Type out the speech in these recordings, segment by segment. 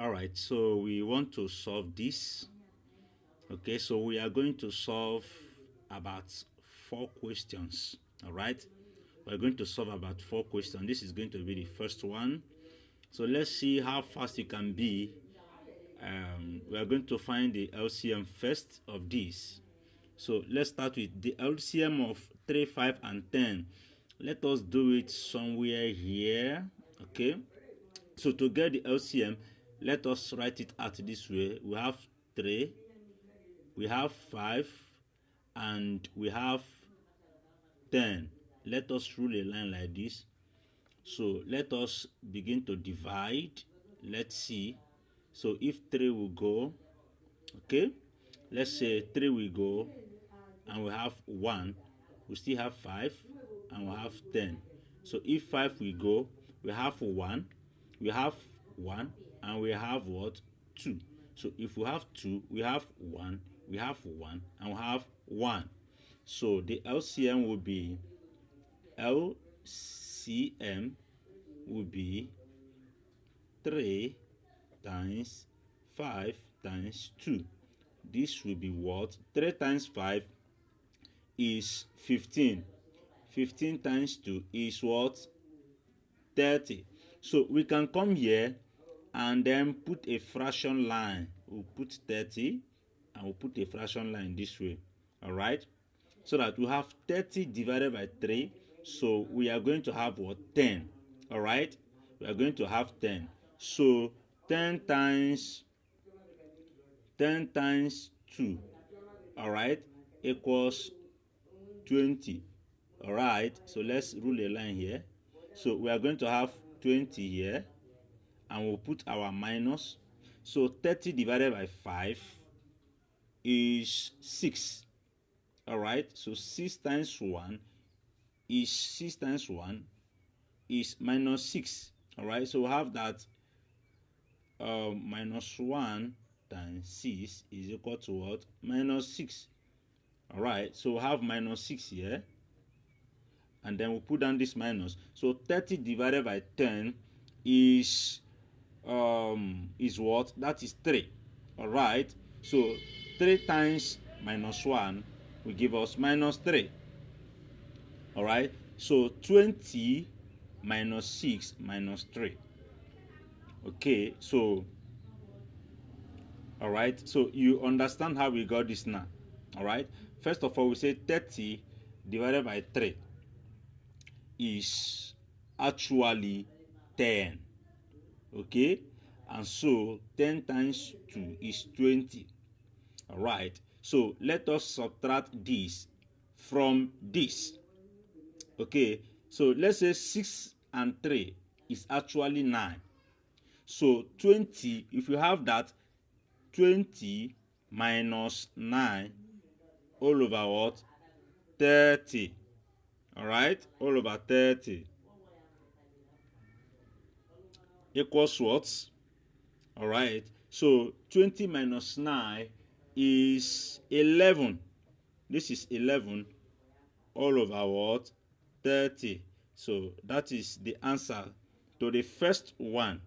All right, so we want to solve this. Okay, so we are going to solve about 4 questions. All right, we're going to solve about 4 questions. This is going to be the first one. So let's see how fast you can be. We are going to find the LCM first of this. So let's start with the LCM of 3, 5, and 10. Let us do it somewhere here. Okay, so to get the LCM, let us write it out this way. We have 3, we have 5, and we have 10. Let us rule a line like this. So let us begin to divide. Let's see. So if 3 will go, okay, let's say 3 will go, and we have 1, we still have 5, and we have 10. So if 5 will go, we have 1, we have 1, and we have what? 2. So if we have 2, we have 1, we have 1, and we have 1. So the LCM will be 3 times 5 times 2. This will be what? 3 times 5 is 15. 15 times 2 is what? 30. So we can come here and then put a fraction line. We'll put 30 and we'll put a fraction line this way. Alright? So that we have 30 divided by 3. So we are going to have what? 10. Alright? We are going to have 10. So 10 times 2, alright, equals 20. Alright, so let's rule a line here. So we are going to have 20 here, and we'll put our minus. So 30 divided by 5 is 6. Alright, so 6 times 1 is minus 6. Alright, so we have that minus 1 times 6 is equal to what? Minus 6. Alright, so we have minus 6 here, and then we'll put down this minus. So 30 divided by 10 is what? That is 3. Alright, so 3 times minus 1 will give us minus 3. Alright, so 20 minus 6 minus 3. Okay, so alright, so you understand how we got this now. Alright, first of all, we say 30 divided by 3 is actually 10. Okay, and so 10 times 2 is 20. Alright, so let us subtract this from this. Okay, so let's say 6 and 3 is actually 9. So 20, if you have that, 20 minus 9 all over what? 30. Alright, all over 30 equals what? Alright, so 20 minus 9 is 11. This is 11 all over what? 30. So that is the answer to the first one.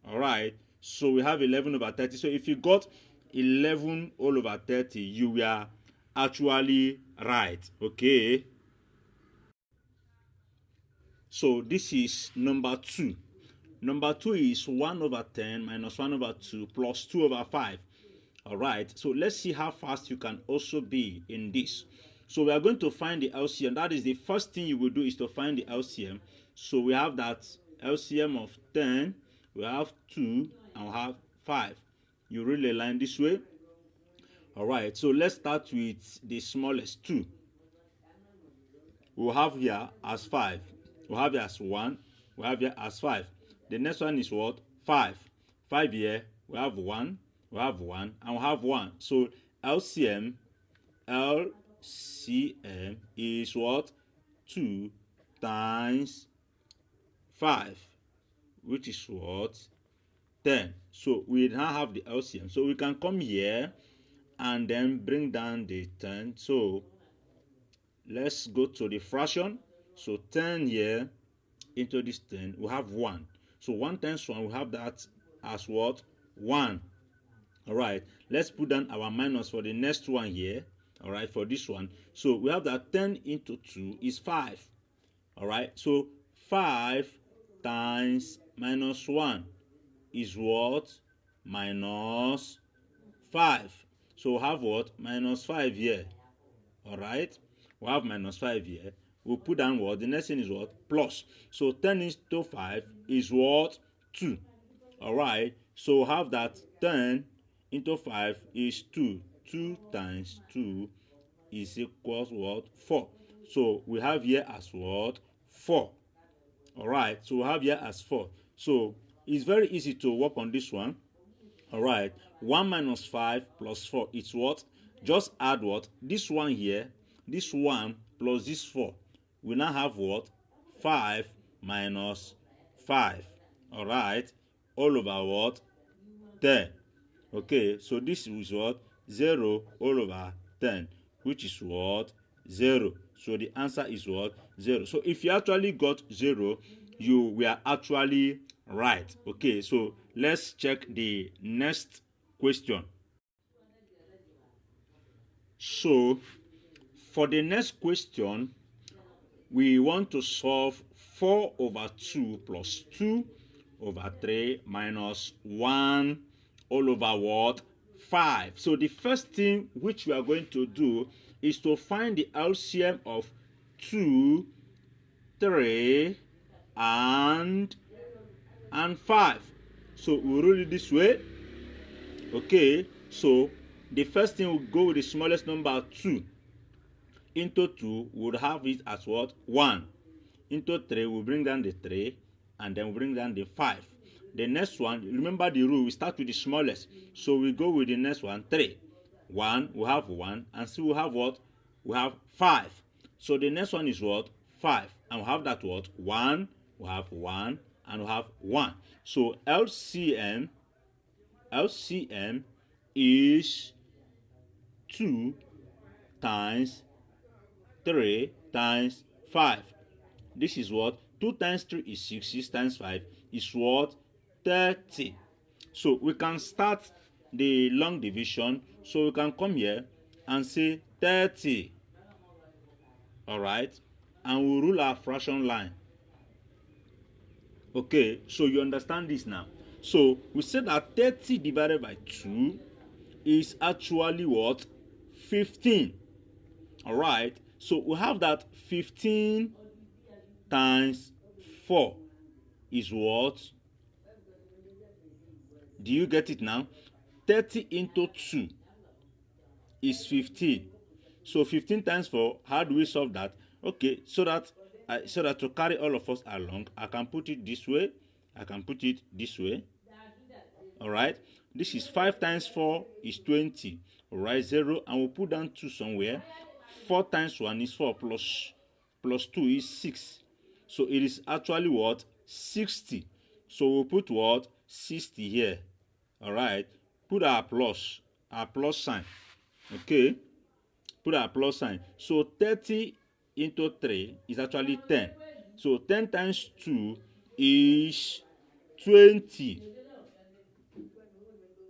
Alright, so we have 11 over 30. So if you got 11 all over 30, you were actually right. Okay, so this is number 2. Number 2 is 1 over 10 minus 1 over 2 plus 2 over 5. Alright, so let's see how fast you can also be in this. So we are going to find the LCM. That is the first thing you will do, is to find the LCM. So we have that LCM of 10, we have 2, and we have 5. You rule a line this way. Alright, so let's start with the smallest, 2. We'll have here as 5. We'll have here as 1. We'll have here as 5. The next one is what? 5. 5 here, we have 1, we have 1, and we have 1. So LCM is what? 2 times 5, which is what? 10. So we now have the LCM. So we can come here and then bring down the 10. So let's go to the fraction. So 10 here into this 10, we have 1. So 1 times 1, we have that as what? 1. All right, let's put down our minus for the next one here. All right, for this one. So we have that 10 into 2 is 5. All right, so 5 times minus 1 is what? Minus 5. So we have what? Minus 5 here. All right, we have minus 5 here. We'll put down what? The next thing is what? Plus. So 10 into 5 is what? 2. All right, so we have that 10 into 5 is 2. 2 times 2 is equals what? 4. So we have here as what? 4. All right, so we have here as 4. So it's very easy to work on this one. All right, 1 minus 5 plus 4, it's what? Just add what? This one here, this 1 plus this 4. We now have what? 5 minus 5. All right, all over what? 10. Okay, so this is what? 0 all over 10, which is what? 0. So the answer is what? 0. So if you actually got 0, you were actually right. Okay, so let's check the next question. So for the next question, we want to solve 4 over 2 plus 2 over 3 minus 1 all over what? 5. So the first thing which we are going to do is to find the LCM of 2, 3, and 5. So we'll rule it this way. Okay, so the first thing we'll go with the smallest number 2. Into 2, we'll have it as what? 1. Into 3, we'll bring down the 3, and then we'll bring down the 5. The next one, remember the rule, we start with the smallest. So we go with the next one, 3. 1, we have 1, and so we have what? We have 5. So the next one is what? 5. And we have that what? 1, we have 1, and we have 1. So LCM is 2 times 3 times 5. This is what? 2 times 3 is 6. 6 times 5 is what? 30. So we can start the long division. So we can come here and say 30. All right, and we'll rule our fraction line. Okay, so you understand this now. So we said that 30 divided by 2 is actually what? 15. All right, so we have that 15 times 4 is what? Do you get it now? 30 into 2 is 15. So 15 times 4, how do we solve that? Okay, so that to carry all of us along, I can put it this way. I can put it this way. All right, this is 5 times 4 is 20. All right, 0, and we'll put down 2 somewhere. 4 times 1 is 4 plus 2 is 6. So it is actually what? 60. So we'll put what? 60 here. All right, put our plus sign. Okay, put our plus sign. So 30 into 3 is actually 10. So 10 times 2 is 20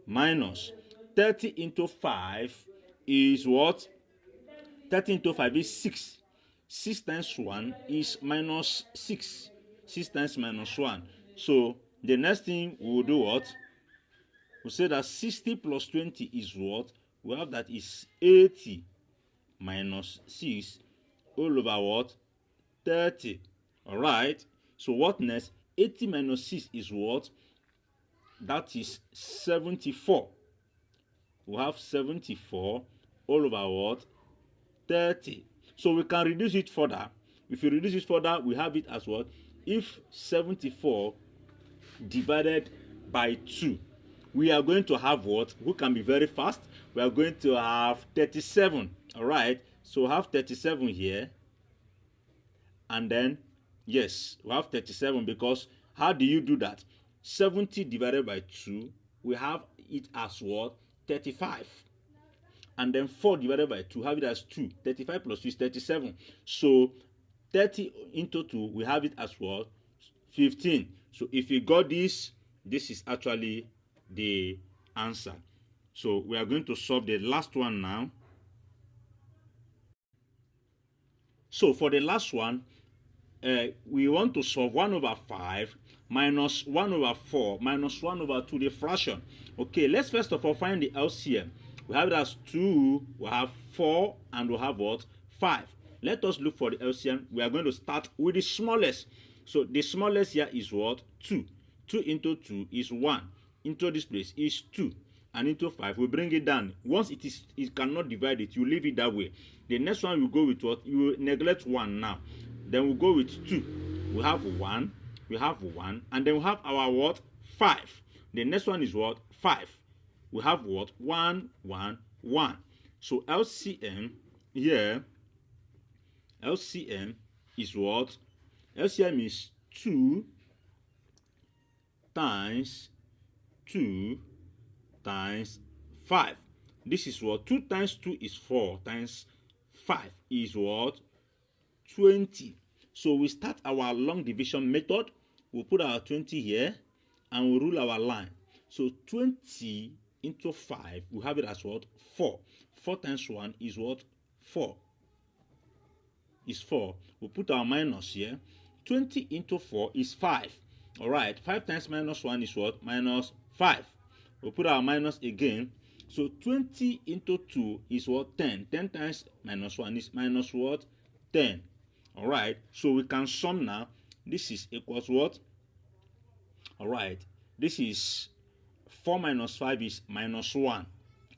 minus 30 into 5 is what? 30 into 5 is 6. 6 times 1 is minus 6. 6 times minus 1. So the next thing we will do what? We'll say that 60 plus 20 is what? We have that is 80 minus 6 all over what? 30. All right. So what next? 80 minus 6 is what? That is 74. We have 74 all over what? 30. So we can reduce it further. If you reduce it further, we have it as what? If 74 divided by 2, we are going to have what? Who can be very fast? We are going to have 37. All right. So we have 37 here. And then, yes, we have 37 because how do you do that? 70 divided by 2, we have it as what? 35. And then 4 divided by 2, have it as 2. 35 plus 2 is 37. So 30 into 2, we have it as what? 15. So if you got this, this is actually the answer. So we are going to solve the last one now. So for the last one, we want to solve 1 over 5 minus 1 over 4 minus 1 over 2, the fraction. Okay, let's first of all find the LCM. We have it as 2, we have 4, and we have what? 5. Let us look for the LCM. We are going to start with the smallest. So the smallest here is what? 2. 2 into 2 is 1. Into this place is 2. And into 5, we bring it down. Once it cannot divide it, you leave it that way. The next one, you go with what? You neglect 1 now. Then we'll go with 2. We have 1. We have 1. And then we have our what? 5. The next one is what? 5. We have what? 1, 1, 1. So LCM here, LCM is what? LCM is 2 times 2 times 5. This is what? 2 times 2 is 4 times 5 is what? 20. So we start our long division method. We'll put our 20 here and we'll rule our line. So 20 into 5, we have it as what? 4. 4 times 1 is what? 4. Is 4. We'll put our minus here. 20 into 4 is 5. Alright, 5 times minus 1 is what? Minus 5. We'll put our minus again. So 20 into 2 is what? 10. 10 times minus 1 is minus what? 10. Alright, so we can sum now. This is equals what? Alright, this is 4 minus 5 is minus 1.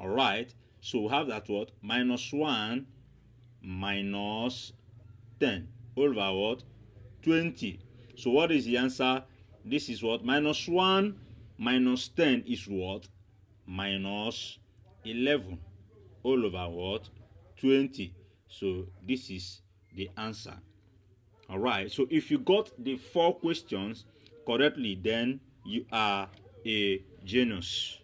Alright, so we have that what? Minus 1 minus 10 over what? 20. So what is the answer? This is what? Minus 1 minus 10 is what? Minus 11 all over what? 20. So this is the answer. All right, so if you got the 4 questions correctly, then you are a genius.